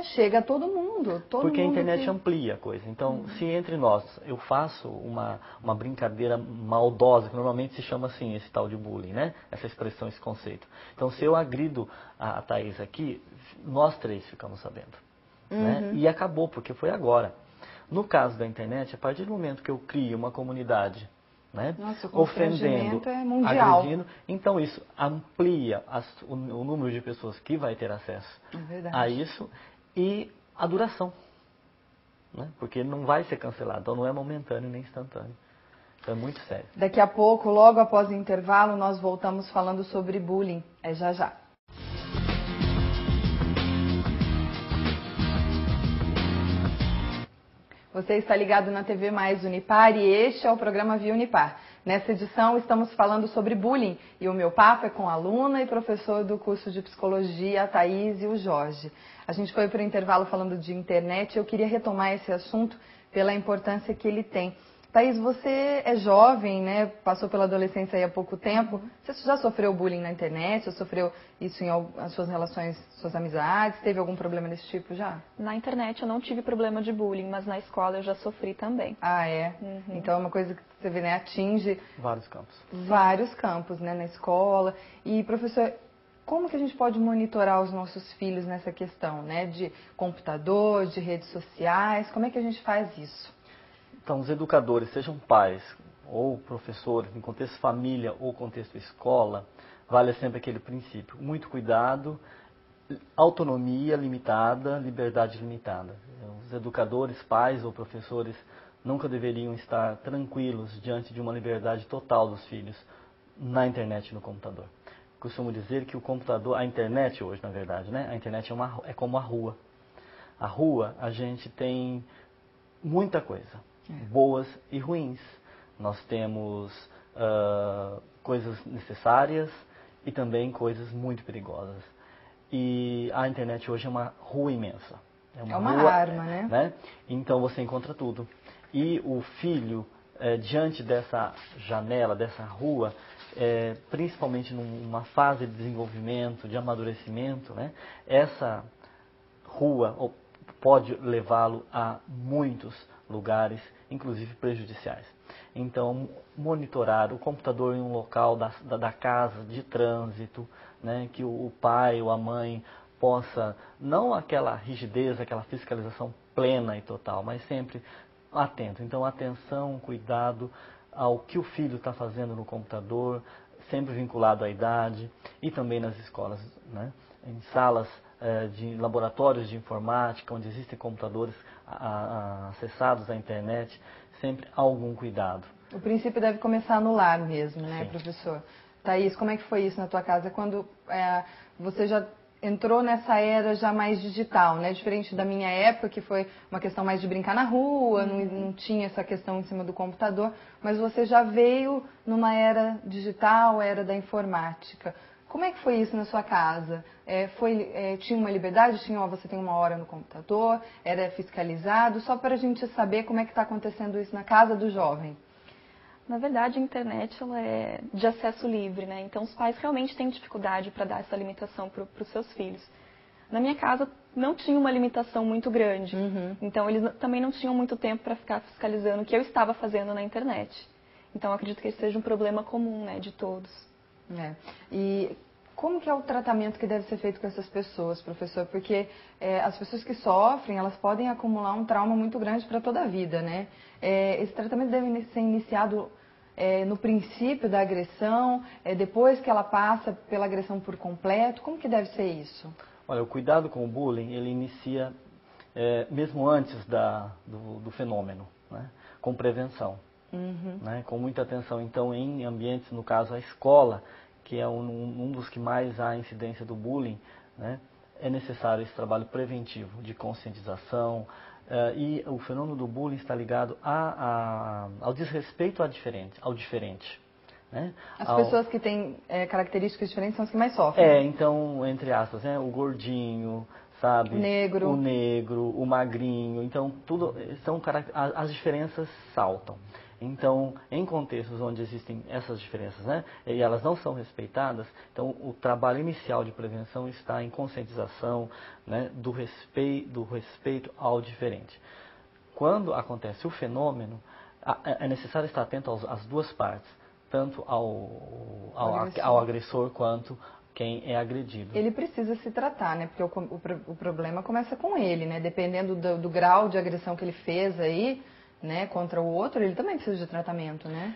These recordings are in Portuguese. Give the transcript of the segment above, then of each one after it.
chega a todo mundo. Porque a internet amplia a coisa. Então, se entre nós eu faço uma brincadeira maldosa, que normalmente se chama assim, esse tal de bullying, né? Essa expressão, esse conceito. Então, se eu agrido a Thaís aqui, nós três ficamos sabendo. Né? E acabou, porque foi agora. No caso da internet, a partir do momento que eu crio uma comunidade, né, nossa, o ofendendo, é mundial. agredindo, então isso amplia o número de pessoas que vai ter acesso a isso e a duração. Né? Porque não vai ser cancelado, então não é momentâneo nem instantâneo. Então é muito sério. Daqui a pouco, logo após o intervalo, nós voltamos falando sobre bullying. É já já. Você está ligado na TV Mais Unipar e este é o programa Via Unipar. Nessa edição estamos falando sobre bullying e o meu papo é com a aluna e professor do curso de Psicologia, a Thaís e o Jorge. A gente foi para o intervalo falando de internet e eu queria retomar esse assunto pela importância que ele tem. Thaís, você é jovem, né? Passou pela adolescência aí há pouco tempo. Você já sofreu bullying na internet? Já sofreu isso em as suas relações, suas amizades? Teve algum problema desse tipo já? Na internet eu não tive problema de bullying, mas na escola eu já sofri também. Ah, é? Então é uma coisa que você vê, né? Atinge vários campos. Vários campos, né? Na escola. E, professor, como que a gente pode monitorar os nossos filhos nessa questão, né? De computador, de redes sociais? Como é que a gente faz isso? Então, os educadores, sejam pais ou professores, em contexto família ou contexto escola, vale sempre aquele princípio. Muito cuidado, autonomia limitada, liberdade limitada. Os educadores, pais ou professores nunca deveriam estar tranquilos diante de uma liberdade total dos filhos na internet e no computador. Costumo dizer que o computador, a internet hoje, na verdade, né? A internet é como a rua. A rua, a gente tem muita coisa. Boas e ruins. Nós temos coisas necessárias e também coisas muito perigosas. E a internet hoje é uma rua imensa. É uma rua, arma, né? Então você encontra tudo. E o filho, diante dessa janela, dessa rua, principalmente numa fase de desenvolvimento, de amadurecimento, né? Essa rua pode levá-lo a muitos lugares, inclusive prejudiciais. Então, monitorar o computador em um local da casa, de trânsito, né, que o pai ou a mãe possa, não aquela rigidez, aquela fiscalização plena e total, mas sempre atento. Então, atenção, cuidado ao que o filho está fazendo no computador, sempre vinculado à idade, e também nas escolas, né, em salas de laboratórios de informática, onde existem computadores acessados à internet, sempre algum cuidado. O princípio deve começar no lar mesmo, né, Sim. professor? Thaís, como é que foi isso na tua casa? Quando você já entrou nessa era já mais digital, né? Diferente da minha época, que foi uma questão mais de brincar na rua, não tinha essa questão em cima do computador, mas você já veio numa era digital, era da informática. Como é que foi isso na sua casa? Tinha uma liberdade? Você tem uma hora no computador? Era fiscalizado? Só para a gente saber como é que está acontecendo isso na casa do jovem. Na verdade, a internet ela é de acesso livre, né? Então, os pais realmente têm dificuldade para dar essa limitação para os seus filhos. Na minha casa, não tinha uma limitação muito grande. Então, eles também não tinham muito tempo para ficar fiscalizando o que eu estava fazendo na internet. Então, acredito que esse seja um problema comum, né, de todos. E como que é o tratamento que deve ser feito com essas pessoas, professor? Porque as pessoas que sofrem, elas podem acumular um trauma muito grande para toda a vida, né? Esse tratamento deve ser iniciado no princípio da agressão, depois que ela passa pela agressão por completo. Como que deve ser isso? Olha, o cuidado com o bullying, ele inicia mesmo antes do fenômeno, né? Com prevenção. Né, com muita atenção, então, em ambientes, no caso a escola, que é um dos que mais há incidência do bullying, né, é necessário esse trabalho preventivo de conscientização, e o fenômeno do bullying está ligado ao desrespeito ao diferente. Né, As pessoas que têm características diferentes são as que mais sofrem. Então, entre aspas, né, o gordinho, sabe? Negro. O negro, o magrinho. Então, as diferenças saltam. Então, em contextos onde existem essas diferenças, né, e elas não são respeitadas, então o trabalho inicial de prevenção está em conscientização, né, do respeito ao diferente. Quando acontece o fenômeno, é necessário estar atento às duas partes, tanto ao agressor quanto quem é agredido. Ele precisa se tratar, né? Porque o problema começa com ele, né? Dependendo do grau de agressão que ele fez aí, né, contra o outro, ele também precisa de tratamento, né?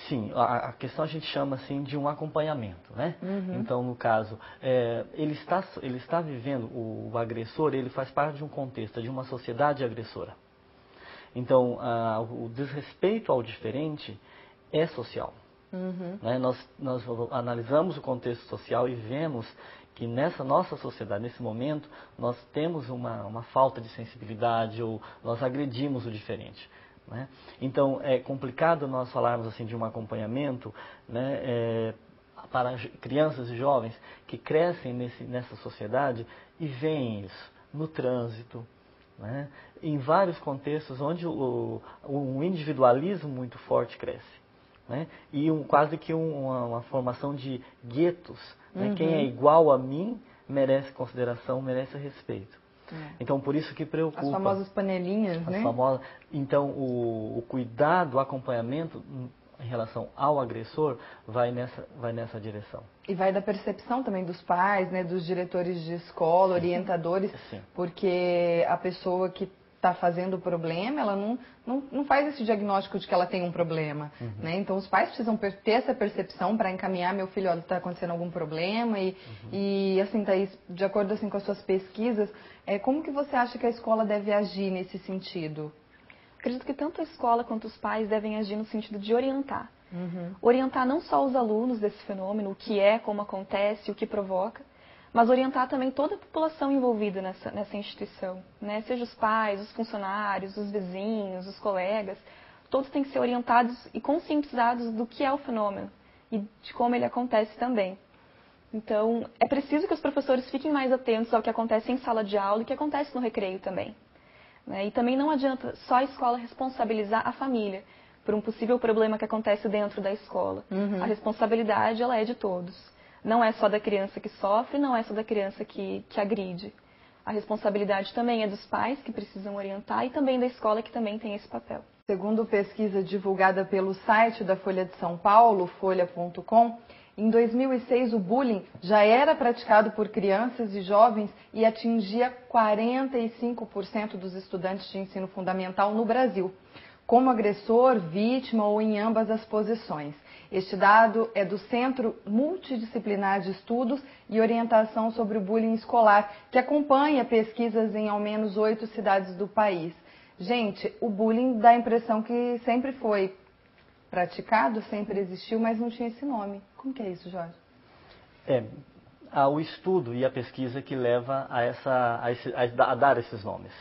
Sim, a questão a gente chama assim de um acompanhamento, né? Uhum. Então, no caso, ele está vivendo, o agressor, ele faz parte de um contexto, de uma sociedade agressora. Então, o desrespeito ao diferente é social. Uhum. Né? Nós analisamos o contexto social e vemos que nessa nossa sociedade, nesse momento, nós temos uma falta de sensibilidade ou nós agredimos o diferente. Né? Então, é complicado nós falarmos assim de um acompanhamento, né, para crianças e jovens que crescem nessa sociedade e veem isso no trânsito, né, em vários contextos onde o individualismo muito forte cresce. Né? E quase que uma formação de guetos. Né? Uhum. Quem é igual a mim merece consideração, merece respeito. Então, por isso que preocupa. As famosas panelinhas, né? Então, o cuidado, o acompanhamento em relação ao agressor vai nessa direção. E vai da percepção também dos pais, né, dos diretores de escola, orientadores, Sim. Porque a pessoa que está fazendo o problema, ela não faz esse diagnóstico de que ela tem um problema, Uhum. né? Então os pais precisam ter essa percepção para encaminhar meu filho, olha, está acontecendo algum problema e assim, Thaís, de acordo assim com as suas pesquisas, como que você acha que a escola deve agir nesse sentido? Acredito que tanto a escola quanto os pais devem agir no sentido de orientar. Uhum. Orientar não só os alunos desse fenômeno, o que é, como acontece, o que provoca, mas orientar também toda a população envolvida nessa instituição, né? Seja os pais, os funcionários, os vizinhos, os colegas, todos têm que ser orientados e conscientizados do que é o fenômeno e de como ele acontece também. Então, é preciso que os professores fiquem mais atentos ao que acontece em sala de aula e o que acontece no recreio também. Né? E também não adianta só a escola responsabilizar a família por um possível problema que acontece dentro da escola. Uhum. A responsabilidade, ela é de todos. Não é só da criança que sofre, não é só da criança que agride. A responsabilidade também é dos pais, que precisam orientar, e também da escola, que também tem esse papel. Segundo pesquisa divulgada pelo site da Folha de São Paulo, folha.com, em 2006 o bullying já era praticado por crianças e jovens e atingia 45% dos estudantes de ensino fundamental no Brasil, como agressor, vítima ou em ambas as posições. Este dado é do Centro Multidisciplinar de Estudos e Orientação sobre o Bullying Escolar, que acompanha pesquisas em ao menos 8 cidades do país. Gente, o bullying dá a impressão que sempre foi praticado, sempre existiu, mas não tinha esse nome. Como que é isso, Jorge? O estudo e a pesquisa que leva a dar esses nomes.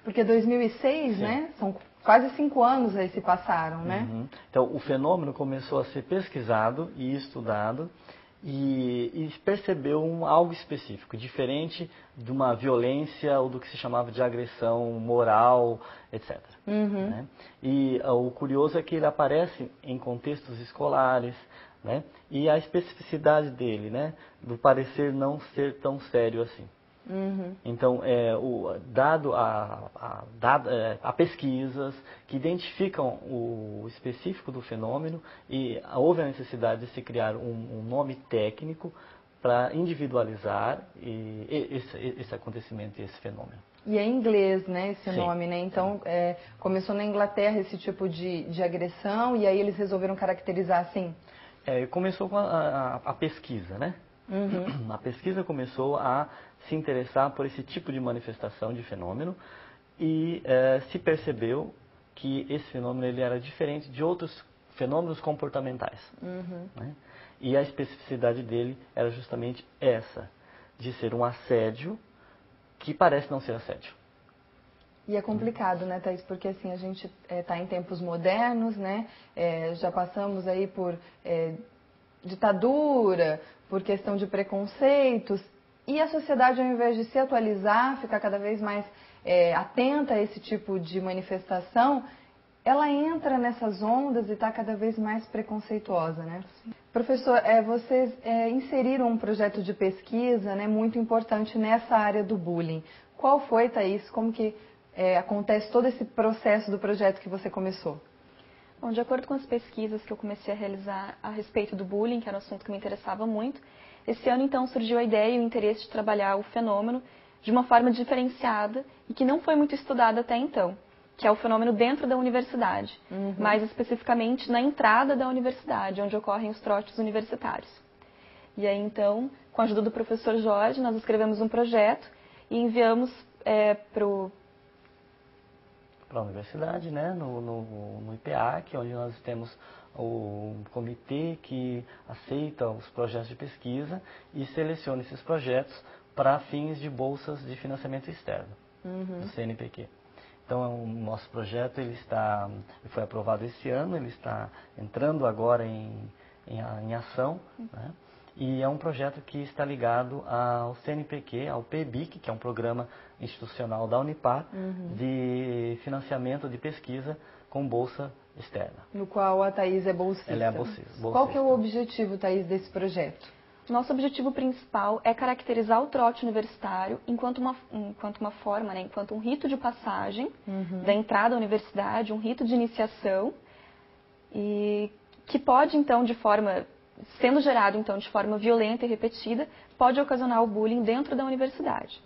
Porque 2006, Sim. né? São quase 5 anos aí se passaram, né? Uhum. Então, o fenômeno começou a ser pesquisado e estudado e percebeu algo específico, diferente de uma violência ou do que se chamava de agressão moral, etc. Uhum. Né? E o curioso é que ele aparece em contextos escolares, né? E a especificidade dele, né? Do parecer não ser tão sério assim. Uhum. Então, dado a pesquisas que identificam o específico do fenômeno e houve a necessidade de se criar um nome técnico para individualizar esse acontecimento e esse fenômeno. E é em inglês, né, esse Sim. nome, né? Então, começou na Inglaterra esse tipo de agressão e aí eles resolveram caracterizar assim? Começou com a pesquisa, né? Uhum. A pesquisa começou a se interessar por esse tipo de manifestação de fenômeno e se percebeu que esse fenômeno ele era diferente de outros fenômenos comportamentais. Uhum. Né? E a especificidade dele era justamente essa, de ser um assédio que parece não ser assédio. E é complicado, né, Thaís? Porque assim, a gente está em tempos modernos, né? Já passamos aí por ditadura, por questão de preconceitos. E a sociedade, ao invés de se atualizar, ficar cada vez mais atenta a esse tipo de manifestação, ela entra nessas ondas e está cada vez mais preconceituosa, né? Sim. Professor, vocês inseriram um projeto de pesquisa, né, muito importante nessa área do bullying. Qual foi, Thaís? Como que acontece todo esse processo do projeto que você começou? Bom, de acordo com as pesquisas que eu comecei a realizar a respeito do bullying, que era um assunto que me interessava muito, esse ano então surgiu a ideia e o interesse de trabalhar o fenômeno de uma forma diferenciada e que não foi muito estudada até então, que é o fenômeno dentro da universidade, mais especificamente na entrada da universidade, onde ocorrem os trotes universitários. E aí então, com a ajuda do professor Jorge, nós escrevemos um projeto e enviamos para a universidade, né, no IPEAC, onde nós temos o comitê que aceita os projetos de pesquisa e seleciona esses projetos para fins de bolsas de financiamento externo, do CNPq. Então, o nosso projeto ele foi aprovado esse ano, ele está entrando agora em ação, né? E é um projeto que está ligado ao CNPq, ao PEBIC, que é um programa institucional da Unipar, de financiamento de pesquisa com bolsa externa. No qual a Thaís é bolsista. Ela é a bolsista. Qual que é o objetivo, Thaís, desse projeto? Nosso objetivo principal é caracterizar o trote universitário enquanto uma forma, né, enquanto um rito de passagem da entrada à universidade, um rito de iniciação, e que pode, então, sendo gerado, então, de forma violenta e repetida, pode ocasionar o bullying dentro da universidade.